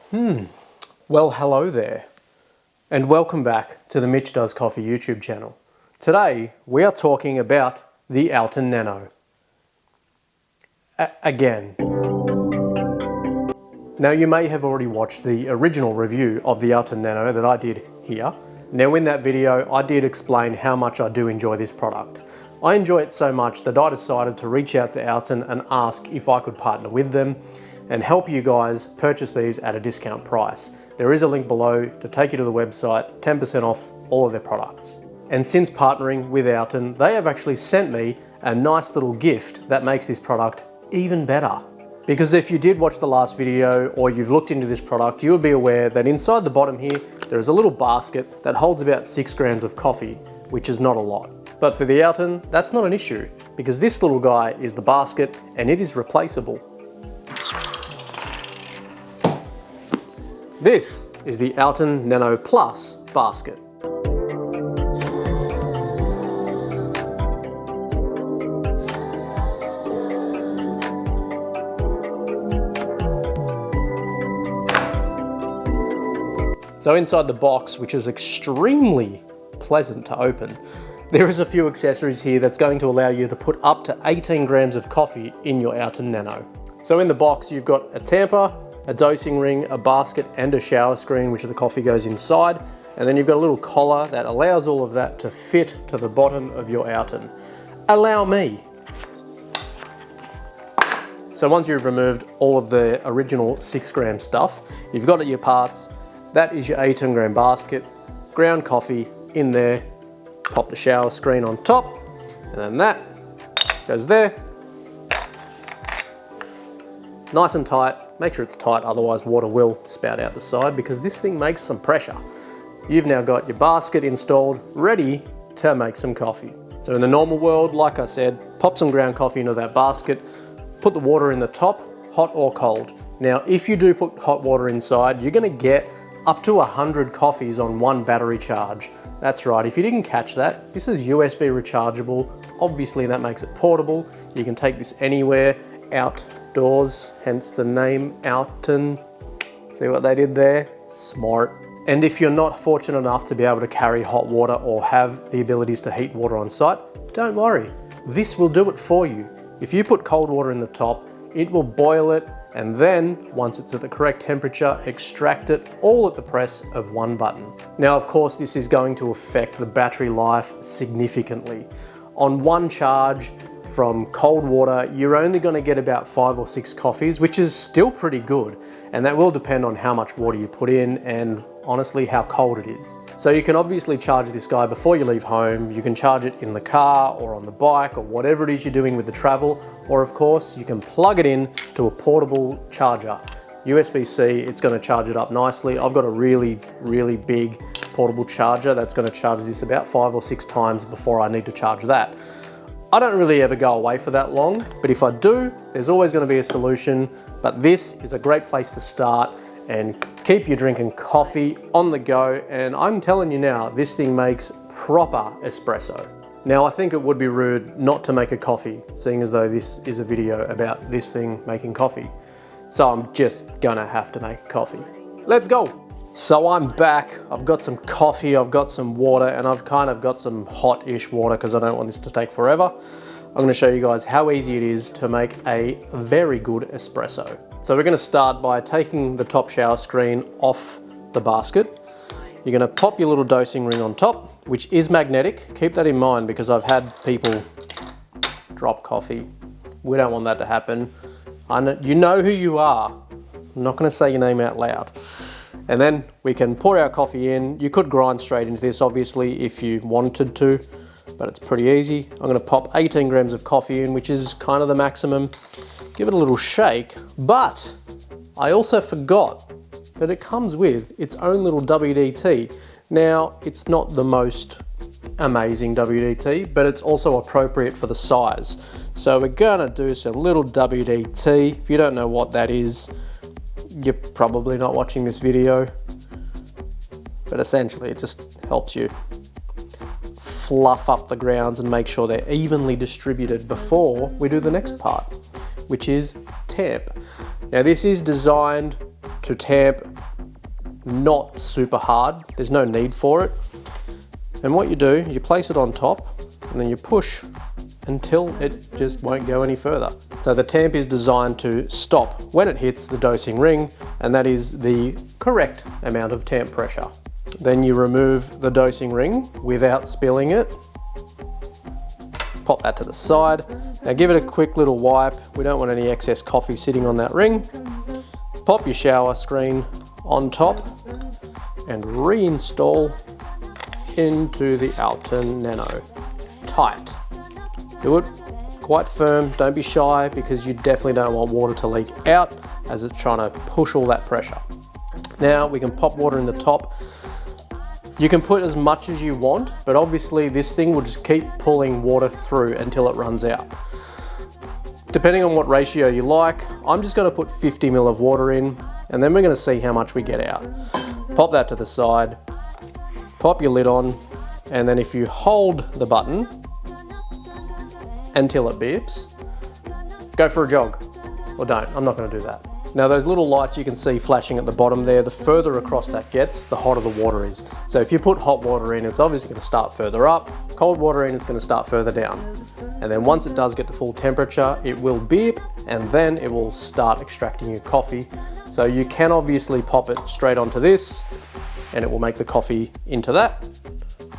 Well, hello there, and welcome back to the Mitch Does Coffee YouTube channel. Today, we are talking about the Outin Nano. Again. Now, you may have already watched the original review of the Outin Nano that I did here. Now, in that video, I did explain how much I do enjoy this product. I enjoy it so much that I decided to reach out to Outin and ask if I could partner with them and help you guys purchase these at a discount price. There is a link below to take you to the website, 10% off all of their products. And since partnering with Outin, they have actually sent me a nice little gift that makes this product even better. Because if you did watch the last video or you've looked into this product, you would be aware that inside the bottom here, there is a little basket that holds about 6 grams of coffee, which is not a lot. But for the Outin, that's not an issue because this little guy is the basket and it is replaceable. This is the Outin Nano Plus basket. So inside the box, which is extremely pleasant to open, there is a few accessories here that's going to allow you to put up to 18 grams of coffee in your Outin Nano. So in the box, you've got a tamper, a dosing ring, a basket, and a shower screen, which the coffee goes inside. And then you've got a little collar that allows all of that to fit to the bottom of your Outin. Allow me. So once you've removed all of the original 6 gram stuff, you've got your parts. That is your 18 gram basket, ground coffee in there, pop the shower screen on top, and then that goes there. Nice and tight. Make sure it's tight, otherwise water will spout out the side because this thing makes some pressure. You've now got your basket installed, ready to make some coffee. So in the normal world, like I said, pop some ground coffee into that basket, put the water in the top, hot or cold. Now, if you do put hot water inside, you're gonna get up to 100 coffees on one battery charge. That's right, if you didn't catch that, this is USB rechargeable. Obviously that makes it portable. You can take this anywhere, outdoors, hence the name Outin. See what they did there? Smart. And if you're not fortunate enough to be able to carry hot water or have the abilities to heat water on site, don't worry, this will do it for you. If you put cold water in the top, it will boil it, and then, once it's at the correct temperature, extract it all at the press of one button. Now, of course, this is going to affect the battery life significantly. On one charge from cold water, you're only going to get about 5 or 6 coffees, which is still pretty good. And that will depend on how much water you put in and honestly how cold it is. So you can obviously charge this guy before you leave home. You can charge it in the car or on the bike or whatever it is you're doing with the travel. Or of course, you can plug it in to a portable charger. USB-C, it's going to charge it up nicely. I've got a really, really big portable charger that's going to charge this about 5 or 6 times before I need to charge that. I don't really ever go away for that long, but if I do, there's always going to be a solution. But this is a great place to start and keep you drinking coffee on the go. And I'm telling you now, this thing makes proper espresso. Now, I think it would be rude not to make a coffee, seeing as though this is a video about this thing making coffee. So I'm just gonna have to make a coffee. Let's go. So I'm back, I've got some coffee, I've got some water, and I've kind of got some hot-ish water because I don't want this to take forever. I'm going to show you guys how easy it is to make a very good espresso. So we're going to start by taking the top shower screen off the basket. You're going to pop your little dosing ring on top, which is magnetic. Keep that in mind because I've had people drop coffee. We don't want that to happen. I know, you know who you are. I'm not going to say your name out loud. And then we can pour our coffee in. You could grind straight into this, obviously, if you wanted to, but it's pretty easy. I'm gonna pop 18 grams of coffee in, which is kind of the maximum. Give it a little shake, but I also forgot that it comes with its own little WDT. Now, it's not the most amazing WDT, but it's also appropriate for the size. So we're gonna do some little WDT. If you don't know what that is, you're probably not watching this video, but essentially it just helps you fluff up the grounds and make sure they're evenly distributed before we do the next part, which is tamp. Now this is designed to tamp not super hard. There's no need for it. And what you do, you place it on top and then you push until it just won't go any further. So the tamp is designed to stop when it hits the dosing ring, and that is the correct amount of tamp pressure. Then you remove the dosing ring without spilling it. Pop that to the side. Now give it a quick little wipe. We don't want any excess coffee sitting on that ring. Pop your shower screen on top and reinstall into the Outin Nano. Tight. Do it quite firm, don't be shy, because you definitely don't want water to leak out as it's trying to push all that pressure. Now we can pop water in the top. You can put as much as you want, but obviously this thing will just keep pulling water through until it runs out. Depending on what ratio you like, I'm just going to put 50 ml of water in, and then we're going to see how much we get out. Pop that to the side, pop your lid on, and then if you hold the button until it beeps, go for a jog. Or don't, I'm not going to do that. Now those little lights you can see flashing at the bottom there, the further across that gets, the hotter the water is. So if you put hot water in, it's obviously going to start further up. Cold water in, it's going to start further down. And then once it does get to full temperature, it will beep, and then it will start extracting your coffee. So you can obviously pop it straight onto this, and it will make the coffee into that.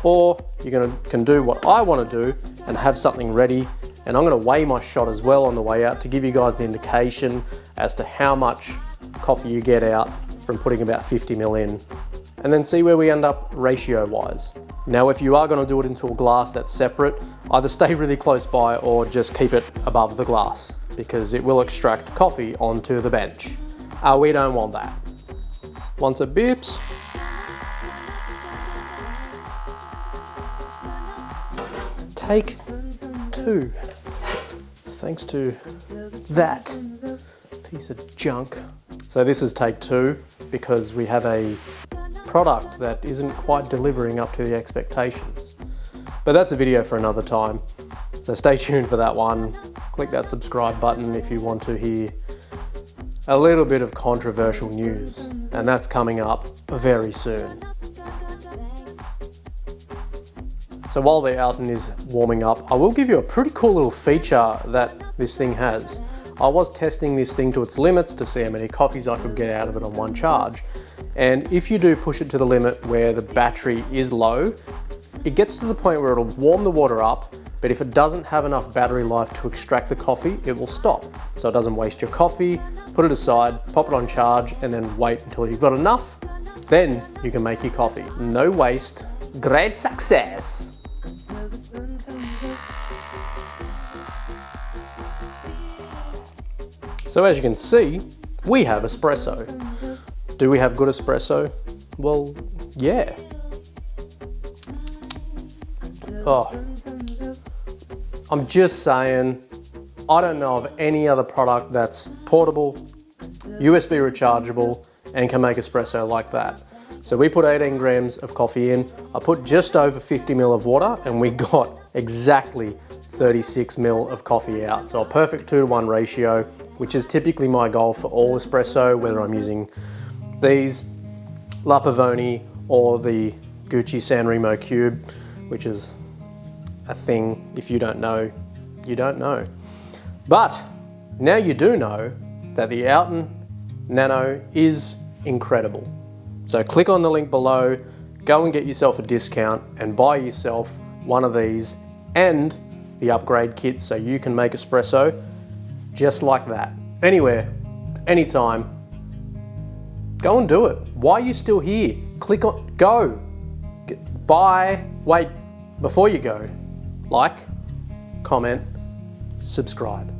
Or you can do what I want to do and have something ready. And I'm going to weigh my shot as well on the way out to give you guys an indication as to how much coffee you get out from putting about 50 ml in, and then see where we end up ratio wise. Now if you are going to do it into a glass that's separate, either stay really close by or just keep it above the glass, because it will extract coffee onto the bench. We don't want that. Once it beeps, take 2. Thanks to that piece of junk. So this is take 2 because we have a product that isn't quite delivering up to the expectations. But that's a video for another time. So stay tuned for that one. Click that subscribe button if you want to hear a little bit of controversial news, and that's coming up very soon. So while the Outin is warming up, I will give you a pretty cool little feature that this thing has. I was testing this thing to its limits to see how many coffees I could get out of it on one charge. And if you do push it to the limit where the battery is low, it gets to the point where it'll warm the water up, but if it doesn't have enough battery life to extract the coffee, it will stop. So it doesn't waste your coffee. Put it aside, pop it on charge, and then wait until you've got enough. Then you can make your coffee. No waste, great success. So as you can see, we have espresso. Do we have good espresso? Well, yeah. Oh, I'm just saying, I don't know of any other product that's portable, USB rechargeable, and can make espresso like that. So we put 18 grams of coffee in. I put just over 50 ml of water, and we got exactly 36 ml of coffee out. So a perfect 2-to-1 ratio, which is typically my goal for all espresso, whether I'm using these, La Pavoni, or the Gucci San Remo Cube, which is a thing. If you don't know, you don't know. But now you do know that the Outin Nano is incredible. So click on the link below, go and get yourself a discount and buy yourself one of these and the upgrade kit so you can make espresso just like that. Anywhere, anytime, go and do it. Why are you still here? Click on, go, buy, wait, before you go, like, comment, subscribe.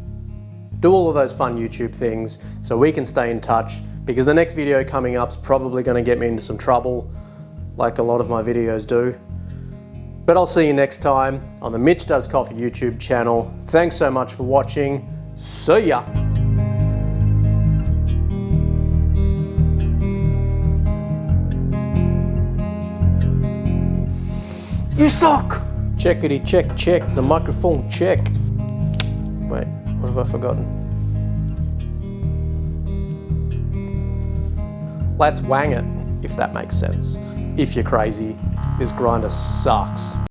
Do all of those fun YouTube things so we can stay in touch, because the next video coming up is probably going to get me into some trouble, like a lot of my videos do. But I'll see you next time on the Mitch Does Coffee YouTube channel. Thanks so much for watching. See ya. You suck! Checkity check check, the microphone check. Wait, what have I forgotten? Let's wang it. if that makes sense. If you're crazy, this grinder sucks.